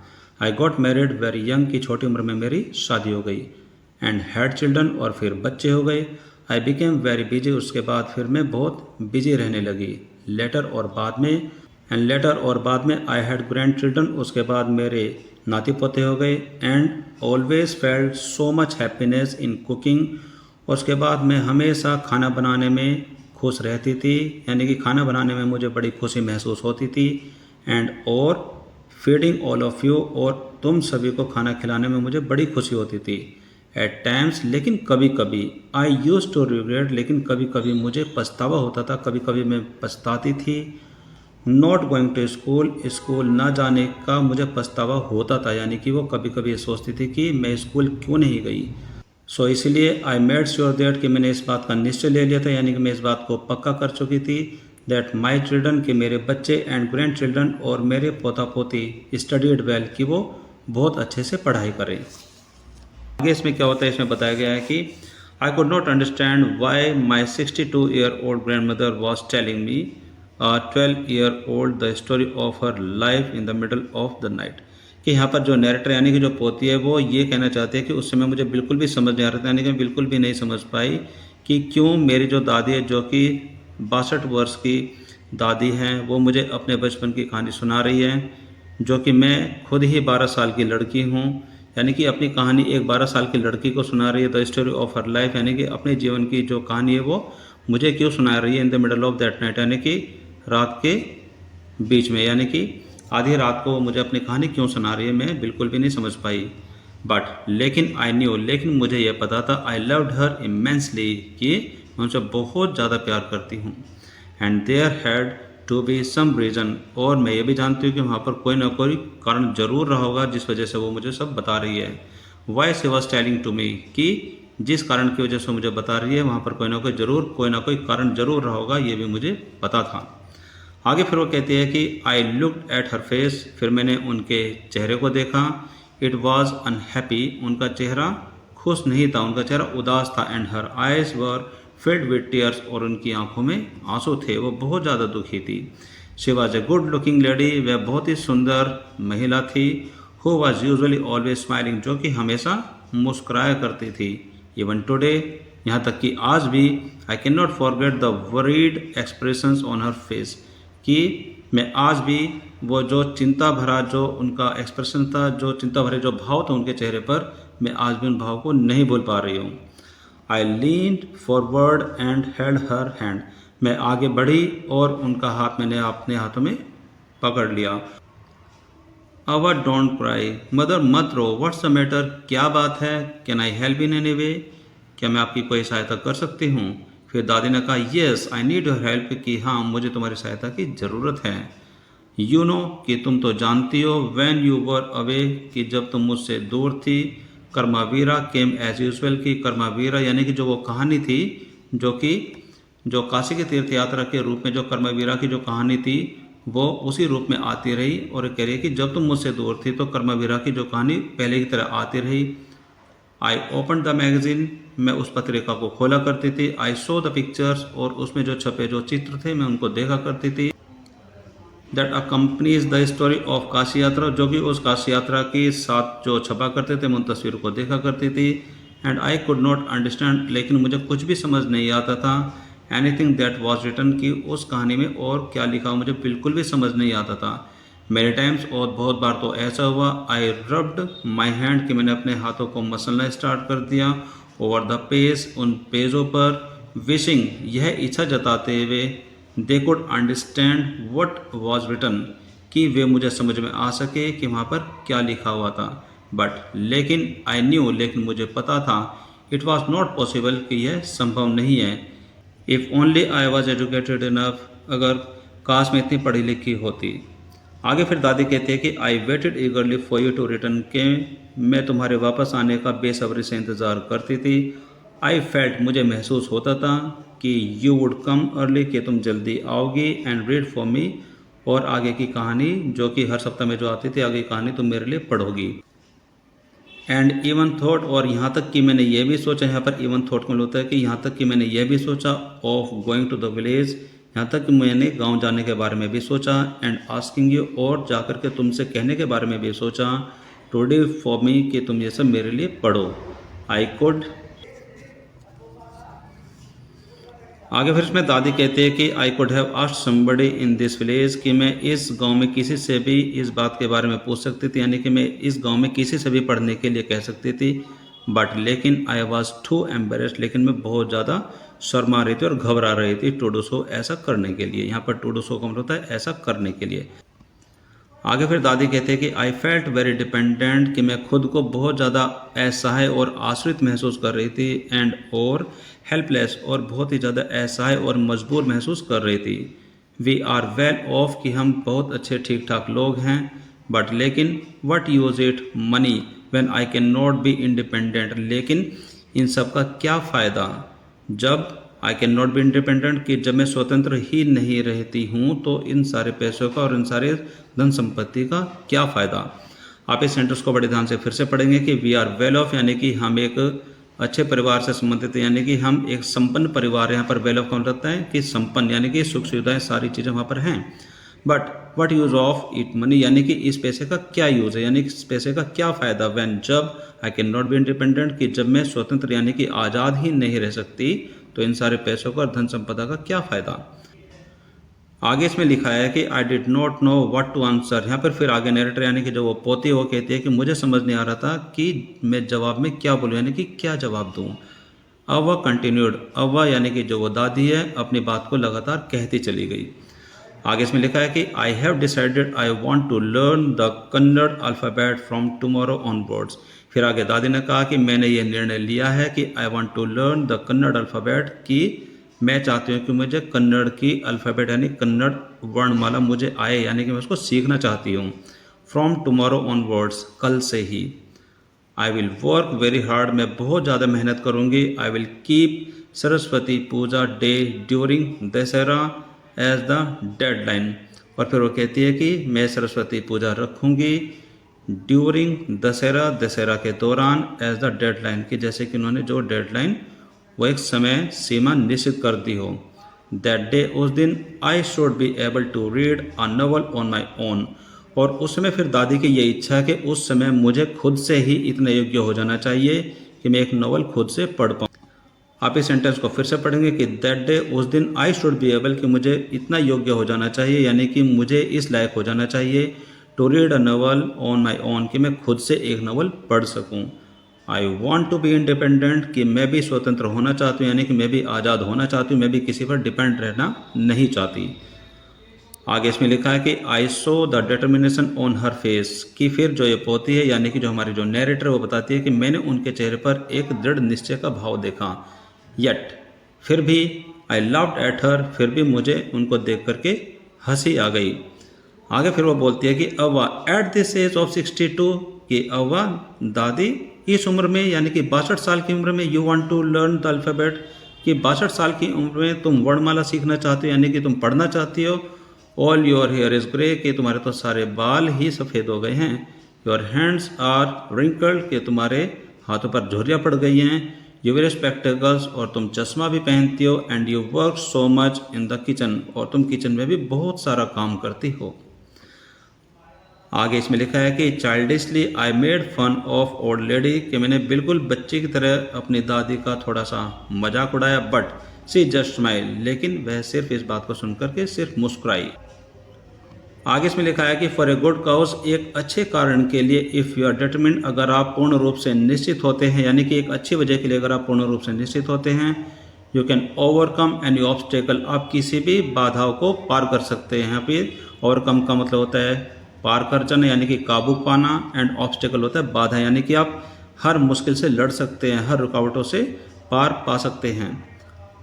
आई गॉट मैरिड वेरी यंग, की छोटी उम्र में मेरी शादी हो गई। एंड हैड चिल्ड्रन, और फिर बच्चे हो गए। आई बिकेम वेरी बिजी, उसके बाद फिर मैं बहुत बिजी रहने लगी। लेटर, और बाद में। एंड लेटर, और बाद में। आई हैड ग्रैंड चिल्ड्रन, उसके बाद मेरे नाती पोते हो गए। And always felt so much happiness in cooking, उसके बाद मैं हमेशा खाना बनाने में खुश रहती थी, यानी कि खाना बनाने में मुझे बड़ी खुशी महसूस होती थी। एंड और फीडिंग ऑल ऑफ यू, और तुम सभी को खाना खिलाने में मुझे बड़ी खुशी होती थी। एट टाइम्स, लेकिन कभी कभी। आई यूज टू रिग्रेट, लेकिन कभी कभी मुझे पछतावा होता था, कभी कभी मैं पछताती थी। Not going to school, school न जाने का मुझे पछतावा होता था, यानी कि वो कभी कभी ये सोचती थी कि मैं स्कूल क्यों नहीं गई। सो इसलिए आई मेड श्योर दैट, कि मैंने इस बात का निश्चय ले लिया था, यानी कि मैं इस बात को पक्का कर चुकी थी। दैट माई चिल्ड्रन, कि मेरे बच्चे, एंड ग्रैंड चिल्ड्रन, और मेरे पोता पोती, स्टडीड वेल, कि वो बहुत अच्छे से पढ़ाई करें। आगे इसमें क्या होता है, इसमें बताया गया है कि I could not understand why my 62-year-old grand mother was telling me 12-year-old the story of her life in the middle of the night, कि यहाँ पर जो नैरेटर यानी कि जो पोती है वो ये कहना चाहती है कि उस समय मुझे बिल्कुल भी समझ नहीं आ रहा था, यानी कि बिल्कुल भी नहीं समझ पाई कि क्यों मेरी जो दादी है, जो कि 62 वर्ष की दादी हैं, वो मुझे अपने बचपन की कहानी सुना रही है, जो कि मैं खुद ही 12 साल की लड़की हूँ, यानी कि अपनी कहानी एक 12 साल की लड़की को सुना रही है। The story of her life, यानी कि अपने जीवन की जो कहानी है वो मुझे क्यों सुना रही है। In the middle of that night, यानी कि रात के बीच में, यानी कि आधी रात को मुझे अपनी कहानी क्यों सुना रही है, मैं बिल्कुल भी नहीं समझ पाई। बट लेकिन आई न्यू, लेकिन मुझे यह पता था, आई लव्ड हर इमेंसली, कि मैं उनसे बहुत ज़्यादा प्यार करती हूँ। And there had to be some reason, और मैं ये भी जानती हूँ कि वहाँ पर कोई ना कोई कारण जरूर रहा होगा जिस वजह से वो मुझे सब बता रही है। Why she was telling to me, कि जिस कारण की वजह से मुझे बता रही है वहाँ पर कोई ना कोई कारण जरूर रहा होगा, ये भी मुझे पता था। आगे फिर वो कहती है कि I looked at her face, फिर मैंने उनके चेहरे को देखा। इट वॉज अनहैप्पी, उनका चेहरा खुश नहीं था, उनका चेहरा उदास था। And her eyes were filled with tears, और उनकी आंखों में आंसू थे, वो बहुत ज़्यादा दुखी थी। She was a good looking lady, वह बहुत ही सुंदर महिला थी। Who was usually always smiling, जो कि हमेशा मुस्कुराया करती थी। इवन टुडे, यहाँ तक कि आज भी। I can not forget the worried expressions on her face, कि मैं आज भी वो जो चिंता भरा जो उनका एक्सप्रेशन था, जो चिंता भरे जो भाव था उनके चेहरे पर, मैं आज भी उन भाव को नहीं भूल पा रही हूँ। I leaned forward and held her hand, मैं आगे बढ़ी और उनका हाथ मैंने अपने हाथों में पकड़ लिया। अवर डोंट क्राई, मदर मत रो, व्हाट्स द मैटर, क्या बात है, can I help in any way, क्या मैं आपकी कोई सहायता कर सकती हूँ। फिर दादी ने कहा yes I need your help, कि हाँ मुझे तुम्हारी सहायता की ज़रूरत है। यू नो, कि तुम तो जानती हो। व्हेन यू वर अवे, कि जब तुम मुझसे दूर थी। कर्मावीरा केम एज यूजुअल, की कर्मावीरा यानी कि जो वो कहानी थी, जो काशी की तीर्थ यात्रा के रूप में जो कर्मवीरा की जो कहानी थी वो उसी रूप में आती रही। और कह रही है कि जब तुम मुझसे दूर थी तो कर्मवीरा की जो कहानी पहले की तरह आती रही। आई ओपन द मैगजीन, मैं उस पत्रिका को खोला करती थी। आई सो द पिक्चर्स, और उसमें जो छपे जो चित्र थे मैं उनको देखा करती थी। That accompanies the story of Kashi यात्रा, जो कि उस काशी यात्रा के साथ जो छपा करते थे मैं उन तस्वीरों को देखा करती थी। And I could not understand, लेकिन मुझे कुछ भी समझ नहीं आता था। एनीथिंग दैट वॉज रिटन, की उस कहानी में और क्या लिखा मुझे बिल्कुल भी समझ नहीं आता था। मेनी टाइम्स, और बहुत बार तो ऐसा हुआ। आई रब्ड माई हैंड, कि मैंने अपने हाथों को मसलना स्टार्ट कर दिया। ओवर द पेज, उन पेजों पर। विशिंग, यह इच्छा जताते हुए। They could understand what was written, कि वे मुझे समझ में आ सके कि वहाँ पर क्या लिखा हुआ था। बट लेकिन आई न्यू, लेकिन मुझे पता था। इट वॉज नॉट पॉसिबल कि यह संभव नहीं है। If only I was educated enough, अगर काश मैं इतनी पढ़ी लिखी होती। आगे फिर दादी कहती है कि I waited eagerly for you to return, के मैं तुम्हारे वापस आने का बेसब्री से इंतज़ार करती थी। आई फेल्ट, मुझे महसूस होता था कि यू वुड कम अर्ली, कि तुम जल्दी आओगी, एंड रीड फॉर मी, और आगे की कहानी जो कि हर सप्ताह में जो आती थी, आगे की कहानी तुम मेरे लिए पढ़ोगी। एंड इवन थॉट, और यहाँ तक कि मैंने ये भी सोचा, यहाँ पर इवन थॉट में होता है कि यहाँ तक कि मैंने ये भी सोचा of going to the village, यहाँ तक कि मैंने गांव जाने के बारे में भी सोचा, एंड आस्किंग यू, और जाकर के तुमसे कहने के बारे में भी सोचा, टू डू फॉर मी, कि तुम ये सब मेरे लिए पढ़ो। आई कुड, आगे फिर इसमें दादी कहती है कि I could have asked somebody in this village, कि मैं इस गांव में किसी से भी इस बात के बारे में पूछ सकती थी, यानी कि मैं इस गांव में किसी से भी पढ़ने के लिए कह सकती थी। बट लेकिन आई वॉज टू एम्बेरेस्ड, लेकिन मैं बहुत ज़्यादा शर्मा रही थी और घबरा रही थी टू डू सो, ऐसा करने के लिए। यहाँ पर टू डू सो का मतलब होता है ऐसा करने के लिए। आगे फिर दादी कहते हैं कि आई फेल्ट वेरी डिपेंडेंट, कि मैं खुद को बहुत ज़्यादा असहाय और आश्रित महसूस कर रही थी, एंड और हेल्पलेस, और बहुत ही ज़्यादा असहाय और मजबूर महसूस कर रही थी। वी आर वेल ऑफ, कि हम बहुत अच्छे ठीक ठाक लोग हैं। बट लेकिन what use it money when I can not be independent, लेकिन इन सब का क्या फ़ायदा जब I can not be independent, कि जब मैं स्वतंत्र ही नहीं रहती हूँ, तो इन सारे पैसों का और इन सारे धन संपत्ति का क्या फ़ायदा। आप इस सेंटेंस को बड़े ध्यान से फिर से पढ़ेंगे कि वी आर वेल ऑफ, यानी कि हम एक अच्छे परिवार से संबंधित है, यानी कि हम एक संपन्न परिवार है। यहाँ पर वेल ऑफ का मतलब है कि संपन्न, यानी कि सुख सुविधाएं सारी चीज़ें वहाँ पर हैं। But what use of it money, यानी कि इस पैसे का क्या यूज़ है, यानी कि इस पैसे का क्या फ़ायदा। व्हेन, जब I can not be independent, कि जब मैं स्वतंत्र यानी कि आज़ाद ही नहीं रह सकती, तो इन सारे पैसों का और धन संपदा का क्या फ़ायदा। आगे इसमें लिखा है कि I did not know what to answer. यहाँ पर फिर आगे नरेटर यानी कि जो वो पोती वो कहती है कि मुझे समझ नहीं आ रहा था कि मैं जवाब में क्या बोलूँ, यानी कि क्या जवाब दूँ। अब वह कंटिन्यूड, अब वह यानी कि जो वो दादी है अपनी बात को लगातार कहती चली गई। आगे इसमें लिखा है कि I have decided I want to learn the Kannada alphabet from tomorrow onwards. फिर आगे दादी ने कहा कि मैंने ये निर्णय लिया है कि I want to learn the Kannada alphabet, कि मैं चाहती हूँ कि मुझे कन्नड़ की अल्फ़ाबेट यानी कन्नड़ वर्णमाला मुझे आए, यानी कि मैं उसको सीखना चाहती हूँ। फ्रॉम टुमारो ऑनवर्ड्स, कल से ही। I will work very hard, मैं बहुत ज़्यादा मेहनत करूँगी। I will keep Saraswati Puja day during Dussehra as the deadline. और फिर वो कहती है कि मैं सरस्वती पूजा रखूँगी ड्यूरिंग दशहरा, दशहरा के दौरान, एज द डेडलाइन, कि जैसे कि उन्होंने जो डेडलाइन वो एक समय सीमा निश्चित कर दी हो। दैट डे, उस दिन, I should be able to read a novel on my own. और उस समय फिर दादी की ये इच्छा है कि उस समय मुझे खुद से ही इतना योग्य हो जाना चाहिए कि मैं एक नॉवल खुद से पढ़ पाऊँ। आप इस सेंटेंस को फिर से पढ़ेंगे कि दैट डे, उस दिन, आई शुड बी एबल, कि मुझे इतना योग्य हो जाना चाहिए, यानी कि मुझे इस लायक हो जाना चाहिए, to read a novel on my own, कि मैं खुद से एक नॉवल पढ़ सकूँ। I want to be independent, कि मैं भी स्वतंत्र होना चाहती हूँ, यानी कि मैं भी आज़ाद होना चाहती हूँ, मैं भी किसी पर डिपेंड रहना नहीं चाहती। आगे इसमें लिखा है कि I saw the determination on her face, कि फिर जो ये पोती है यानी कि जो हमारी जो नैरेटर वो बताती है कि मैंने उनके चेहरे पर एक दृढ़ निश्चय का भाव देखा। येट, फिर भी, आई लव्ड एट हर, फिर भी मुझे उनको देख करके हंसी आ गई। आगे फिर वो बोलती है कि अव्वा एट दिस एज ऑफ 62, कि अव्वा दादी इस उम्र में यानी कि 62 साल की उम्र में, you want to learn the alphabet, कि 62 साल की उम्र में तुम वर्णमाला सीखना चाहती हो, यानी कि तुम पढ़ना चाहती हो। All your here is grey, कि तुम्हारे तो सारे बाल ही सफ़ेद हो गए हैं। योर हैंड्स आर रिंकल्ड, कि तुम्हारे हाथों पर झुर्रियाँ पड़ गई हैं। यू वेयर स्पेक्टेकल्स, और तुम चश्मा भी पहनती हो। And you work so much in the kitchen, और तुम किचन में भी बहुत सारा काम करती हो। आगे इसमें लिखा है कि childishly I made fun of old lady, कि मैंने बिल्कुल बच्चे की तरह अपनी दादी का थोड़ा सा मजाक उड़ाया। बट सी जस्ट स्माइल, लेकिन वह सिर्फ इस बात को सुनकर के सिर्फ मुस्कुराई। आगे इसमें लिखा है कि फॉर ए गुड काउज, एक अच्छे कारण के लिए, इफ़ यू आर डिटरमिन्ड, अगर आप पूर्ण रूप से निश्चित होते हैं, यानी कि एक अच्छी वजह के लिए अगर आप पूर्ण रूप से निश्चित होते हैं, you can overcome any obstacle, आप किसी भी बाधाओं को पार कर सकते हैं। यहाँ पे ओवरकम का मतलब होता है पार कर जाना, यानी कि काबू पाना, एंड ऑब्स्टेकल होता है बाधा, यानी कि आप हर मुश्किल से लड़ सकते हैं, हर रुकावटों से पार पा सकते हैं।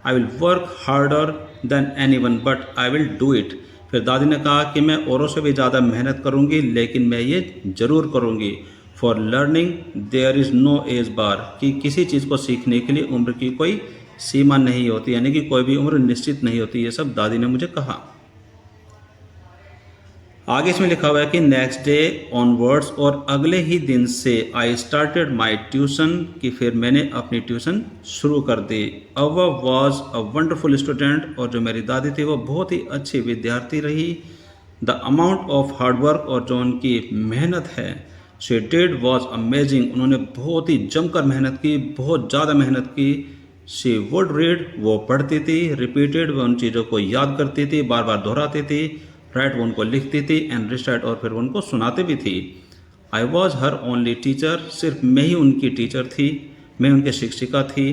आई will work harder than any one but I will do it. फिर दादी ने कहा कि मैं औरों से भी ज़्यादा मेहनत करूँगी, लेकिन मैं ये ज़रूर करूँगी। For learning there is no age bar, कि किसी चीज़ को सीखने के लिए उम्र की कोई सीमा नहीं होती, यानी कि कोई भी उम्र निश्चित नहीं होती। ये सब दादी ने मुझे कहा। आगे इसमें लिखा हुआ है कि नेक्स्ट डे ऑनवर्ड्स, और अगले ही दिन से आई स्टार्टेड माई ट्यूशन, कि फिर मैंने अपनी ट्यूशन शुरू कर दी। अव्वा वॉज अ वंडरफुल स्टूडेंट, और जो मेरी दादी थी वो बहुत ही अच्छी विद्यार्थी रही। द अमाउंट ऑफ हार्डवर्क, और जो उनकी मेहनत है, शी डिड वॉज अमेजिंग, उन्होंने बहुत ही जमकर मेहनत की, बहुत ज़्यादा मेहनत की। शी वुड रीड, वो पढ़ती थी। रिपीटेड, वो उन चीज़ों को याद करती थी, बार बार दोहराती थी। राइट, वो उनको लिखती थी। एंड रिसाइट, और फिर वो उनको सुनाते भी थी। I was her only teacher, सिर्फ मैं ही उनकी टीचर थी, मैं उनकी शिक्षिका थी।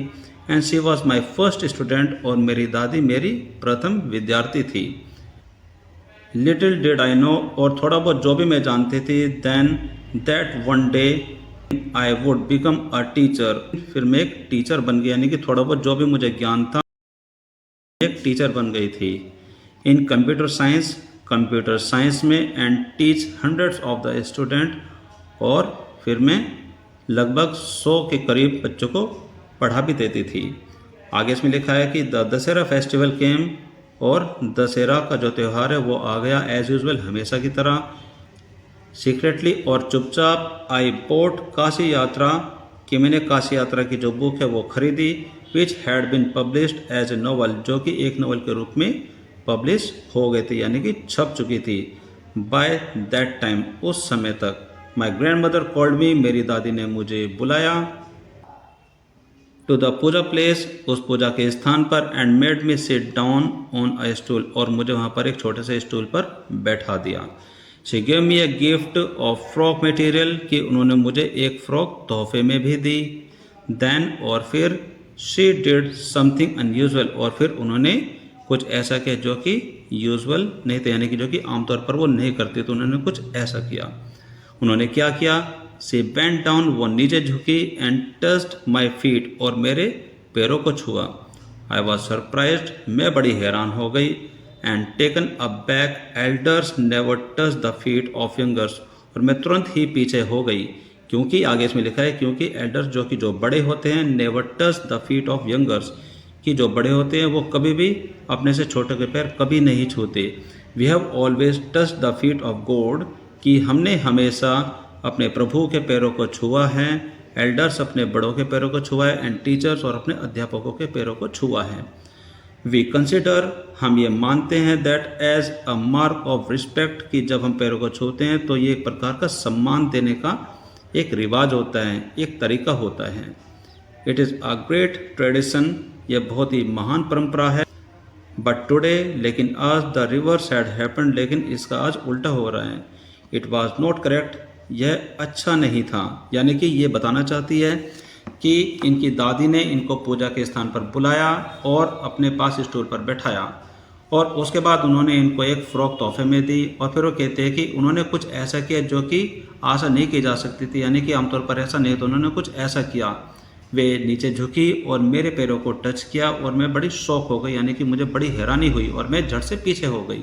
And she was my first student, और मेरी दादी मेरी प्रथम विद्यार्थी थी। लिटिल डिड आई नो, और थोड़ा बहुत जो भी मैं जानती थी, then that one day I would become a teacher, फिर मैं एक टीचर बन गई, यानी कि थोड़ा बहुत जो भी मुझे ज्ञान था, एक टीचर बन गई थी। इन कंप्यूटर साइंस में, and teach hundreds of the student, और फिर मैं लगभग 100 के करीब बच्चों को पढ़ा भी देती थी। आगे इसमें लिखा है कि द दशहरा फेस्टिवल केम, और दशहरा का जो त्यौहार है वो आ गया एज यूजुअल, हमेशा की तरह। सीक्रेटली, और चुपचाप। आई बोट काशी यात्रा, कि मैंने काशी यात्रा की जो बुक है वो खरीदी। Which had been published as a novel, जो कि एक नॉवल के रूप में पब्लिश हो गई थी, यानी कि छप चुकी थी। बाय दैट टाइम, उस समय तक। My grand mother called me, मेरी दादी ने मुझे बुलाया। टू द पूजा प्लेस, उस पूजा के स्थान पर। And made me sit down on a stool, और मुझे वहाँ पर एक छोटे से स्टूल पर बैठा दिया। She gave me a gift of frock material, कि उन्होंने मुझे एक फ्रॉक तोहफे में भी दी। देन, और फिर शी डिड समथिंग अनयूजुअल, और फिर उन्होंने कुछ ऐसा किया जो कि यूजुअल नहीं था, यानी कि जो कि आमतौर पर वो नहीं करती, तो उन्होंने कुछ ऐसा किया। उन्होंने क्या किया? सी बेंट डाउन, वो नीचे झुकी। एंड टच्ड माई फीट, और मेरे पैरों को छुआ। आई वॉज सरप्राइज्ड, मैं बड़ी हैरान हो गई। And taken a back, elders never touch the feet of youngers, और मैं तुरंत ही पीछे हो गई, क्योंकि आगे इसमें लिखा है क्योंकि एल्डर्स जो कि जो बड़े होते हैं, never touch the feet of youngers, कि जो बड़े होते हैं वो कभी भी अपने से छोटे के पैर कभी नहीं छूते। We have always touch the feet of God, कि हमने हमेशा अपने प्रभु के पैरों को छुआ है। एल्डर्स अपने बड़ों के पैरों को छुआ है। एंड टीचर्स, और अपने अध्यापकों के पैरों को छुआ है। वी कंसिडर, हम ये मानते हैं, that as a mark of respect, कि जब हम पैरों को छूते हैं तो ये एक प्रकार का सम्मान देने का एक रिवाज होता है, एक तरीका होता है। It is a great tradition, यह बहुत ही महान परंपरा है। बट टुडे, लेकिन आज, द रिवर्स हैड हैपेंड, लेकिन इसका आज उल्टा हो रहा है। इट वॉज नॉट करेक्ट, यह अच्छा नहीं था। यानी कि ये बताना चाहती है कि इनकी दादी ने इनको पूजा के स्थान पर बुलाया और अपने पास स्टूल पर बैठाया, और उसके बाद उन्होंने इनको एक फ़्रॉक तोहफे में दी। और फिर वो कहते हैं कि उन्होंने कुछ ऐसा किया जो कि आशा नहीं की जा सकती थी, यानी कि आमतौर पर ऐसा नहीं, तो उन्होंने कुछ ऐसा किया। वे नीचे झुकी और मेरे पैरों को टच किया, और मैं बड़ी शॉक हो गई, यानी कि मुझे बड़ी हैरानी हुई, और मैं झट से पीछे हो गई।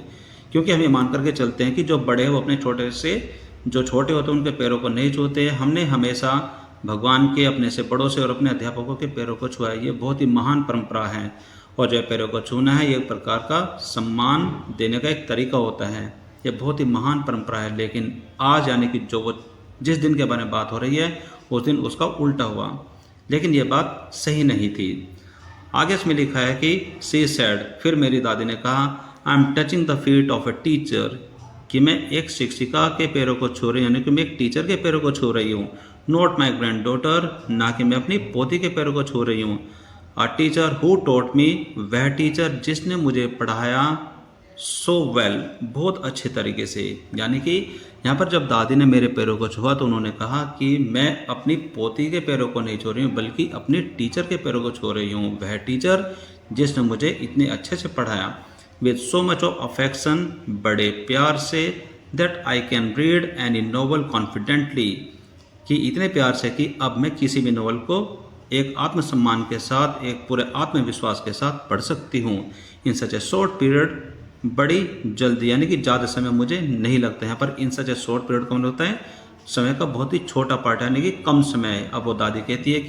क्योंकि हम ये मान करके चलते हैं कि जो बड़े हैं वो अपने छोटे से, जो छोटे होते हैं उनके पैरों को नहीं छूते। हमने हमेशा भगवान के, अपने से बड़ों से और अपने अध्यापकों के पैरों को छुआ है। ये बहुत ही महान परंपरा है, और जो पैरों को छूना है ये एक प्रकार का सम्मान देने का एक तरीका होता है। ये बहुत ही महान परंपरा है। लेकिन आज, यानी कि जो वो जिस दिन के बारे में बात हो रही है, उस दिन उसका उल्टा हुआ, लेकिन ये बात सही नहीं थी। आगे इसमें लिखा है कि शी सेड, फिर मेरी दादी ने कहा, I am touching the feet of a teacher, कि मैं एक शिक्षिका के पैरों को छू रही हूँ, यानी कि मैं एक टीचर के पैरों को छू रही हूँ। नॉट माई ग्रैंड डॉटर, ना कि मैं अपनी पोती के पैरों को छू रही हूँ। A teacher who taught me, वह टीचर जिसने मुझे पढ़ाया, सो वेल, बहुत अच्छे तरीके से। यानी कि यहाँ पर जब दादी ने मेरे पैरों को छुआ तो उन्होंने कहा कि मैं अपनी पोती के पैरों को नहीं छू रही हूँ, बल्कि अपने टीचर के पैरों को छू रही हूँ। वह टीचर जिसने मुझे इतने अच्छे से पढ़ाया। With so much of affection, बड़े प्यार से, that I can read any novel confidently, कि इतने प्यार से कि अब मैं किसी भी नॉवल को एक आत्मसम्मान के साथ, एक पूरे आत्मविश्वास के साथ पढ़ सकती हूँ। इन सच ए शॉर्ट पीरियड, बड़ी जल्दी, यानी कि ज़्यादा समय मुझे नहीं लगता। यहाँ पर इन सच ए शॉर्ट पीरियड का मतलब होता है समय का बहुत ही छोटा पार्ट, यानी कि कम समय है। अब वो दादी कहती है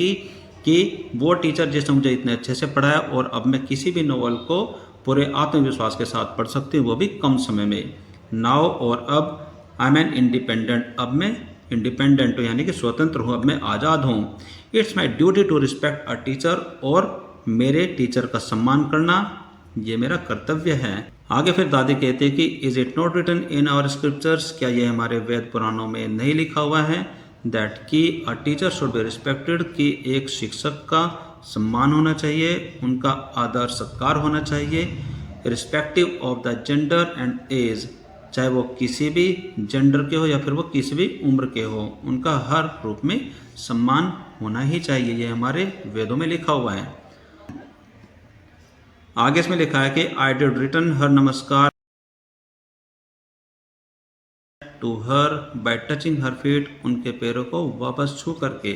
कि वो टीचर जिसने मुझे इतने अच्छे से पढ़ाया और अब मैं किसी भी नॉवल को पूरे आत्मविश्वास के साथ पढ़ सकती हूँ, वो भी कम समय में। नाउ, और अब आई एम एन इंडिपेंडेंट, अब मैं इंडिपेंडेंट हूँ, यानी कि स्वतंत्र हूँ, अब मैं आज़ाद हूँ। It's my duty to respect a teacher, और मेरे टीचर का सम्मान करना ये मेरा कर्तव्य है। आगे फिर दादी कहते हैं कि is it not written in our scriptures, क्या ये हमारे वेद पुराणों में नहीं लिखा हुआ है दैट कि a teacher should be respected, कि एक शिक्षक का सम्मान होना चाहिए, उनका आदर सत्कार होना चाहिए, respective of the gender and age, चाहे वो किसी भी जेंडर के हो या फिर वो किसी भी उम्र के हो, उनका हर रूप में सम्मान होना ही चाहिए। ये हमारे वेदों में लिखा हुआ है। आगे इसमें लिखा है कि आई डिड रिटर्न हर नमस्कार to her by touching her feet, उनके पैरों को वापस छू करके,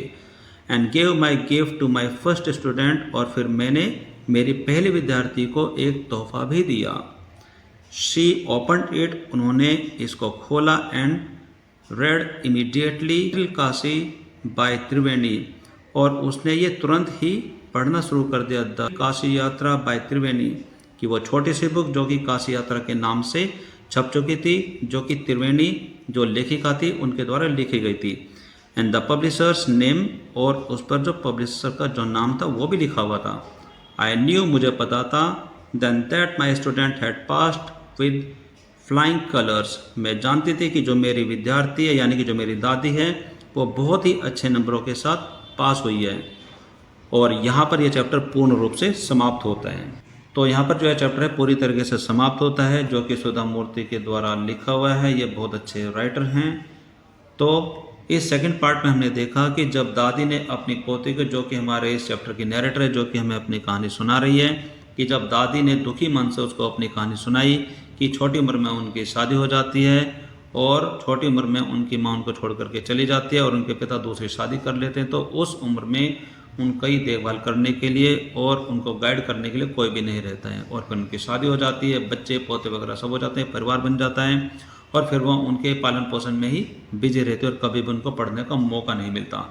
and gave my gift to my first student, और फिर मैंने मेरी पहले विद्यार्थी को एक तोहफा भी दिया। शी ओपन इट, उन्होंने इसको खोला, and read immediately Kashi by Triveni, और उसने ये तुरंत ही पढ़ना शुरू कर दिया द काशी यात्रा बाय त्रिवेणी, कि वो छोटी सी बुक जो कि काशी यात्रा के नाम से छप चुकी थी, जो कि त्रिवेणी जो लेखिका थी उनके द्वारा लिखी गई थी। एंड द पब्लिशर्स नेम, और उस पर जो पब्लिशर का जो नाम था वो भी लिखा हुआ था। आई न्यू, मुझे पता था, then that my student had passed with flying colours, मैं जानती थी कि जो मेरी विद्यार्थी है, यानी कि जो मेरी दादी है, वो बहुत ही अच्छे नंबरों के साथ पास हुई है। और यहाँ पर यह चैप्टर पूर्ण रूप से समाप्त होता है। तो यहाँ पर जो है चैप्टर है पूरी तरीके से समाप्त होता है, जो कि सुधा मूर्ति के द्वारा लिखा हुआ है। ये बहुत अच्छे राइटर हैं। तो इस सेकंड पार्ट में हमने देखा कि जब दादी ने अपनी पोती को, जो कि हमारे इस चैप्टर की नैरेटर है, जो कि हमें अपनी कहानी सुना रही है, कि जब दादी ने दुखी मन से उसको अपनी कहानी सुनाई कि छोटी उम्र में उनकी शादी हो जाती है और छोटी उम्र में उनकी माँ उनको छोड़ करके चली जाती है और उनके पिता दूसरी शादी कर लेते हैं, तो उस उम्र में उनका ही देखभाल करने के लिए और उनको गाइड करने के लिए कोई भी नहीं रहता है। और फिर उनकी शादी हो जाती है, बच्चे पोते वगैरह सब हो जाते हैं, परिवार बन जाता है, और फिर वो उनके पालन पोषण में ही बिजी रहते हैं और कभी भी उनको पढ़ने का मौका नहीं मिलता।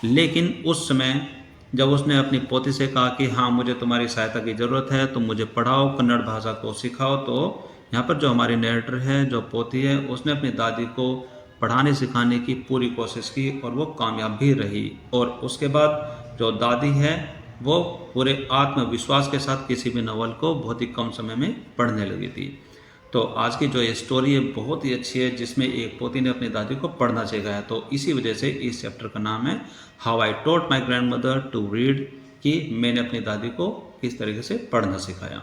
लेकिन उस समय जब उसने अपनी पोती से कहा कि हाँ, मुझे तुम्हारी सहायता की ज़रूरत है, तुम मुझे पढ़ाओ, कन्नड़ भाषा को सिखाओ, तो यहाँ पर जो हमारी नरेटर है, जो पोती है, उसने अपनी दादी को पढ़ाने सिखाने की पूरी कोशिश की और वो कामयाब भी रही। और उसके बाद जो दादी है वो पूरे आत्मविश्वास के साथ किसी भी नॉवल को बहुत ही कम समय में पढ़ने लगी थी। तो आज की जो ये स्टोरी है बहुत ही अच्छी है, जिसमें एक पोती ने अपनी दादी को पढ़ना सिखाया। तो इसी वजह से इस चैप्टर का नाम है how I taught my grandmother to read, कि मैंने अपनी दादी को किस तरीके से पढ़ना सिखाया।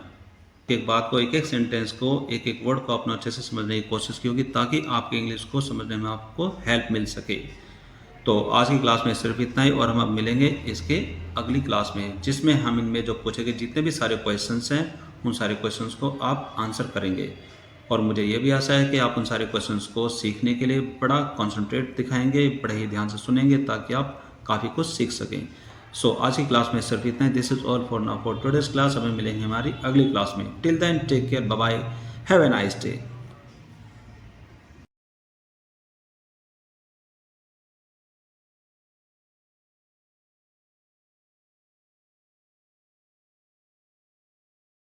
एक बात को, एक एक सेंटेंस को, एक एक वर्ड को अपना अच्छे से समझने की कोशिश की होगी, ताकि आपके इंग्लिश को समझने में आपको हेल्प मिल सके। तो आज की क्लास में सिर्फ इतना ही, और हम अब मिलेंगे इसके अगली क्लास में, जिसमें हम इनमें जो पूछे गए जितने भी सारे क्वेश्चंस हैं उन सारे क्वेश्चंस को आप आंसर करेंगे। और मुझे ये भी आशा है कि आप उन सारे क्वेश्चंस को सीखने के लिए बड़ा कॉन्सेंट्रेट दिखाएंगे, बड़े ही ध्यान से सुनेंगे, ताकि आप काफ़ी कुछ सीख सकें। सो आज की क्लास में सिर्फ इतना ही। This is all for now for today's class. हमें मिलेंगे हमारी अगली क्लास में। Till then take care, bye bye, have a nice day.